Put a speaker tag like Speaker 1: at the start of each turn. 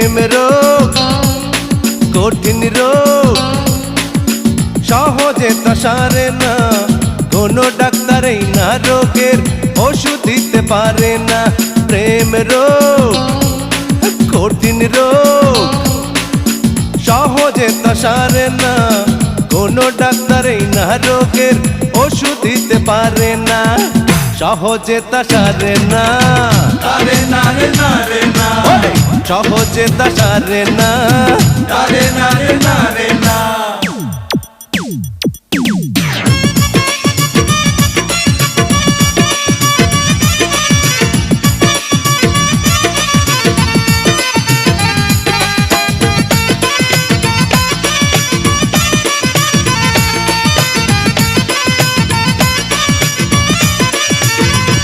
Speaker 1: প্রেম রোগ কঠিন রোগ, সহজে তা সারে না, কোনো ডাক্তারই না রোগের ওষুধ দিতে পারে না। প্রেম রোগ কঠিন রোগ, সহজে তা সারে না, কোনো ডাক্তারই না রোগের ওষুধ দিতে পারে না। সহজে তা সারে না,
Speaker 2: তারে না রে না রে না,
Speaker 1: সহজে তা সারে না,
Speaker 2: তারে না রে না রে না।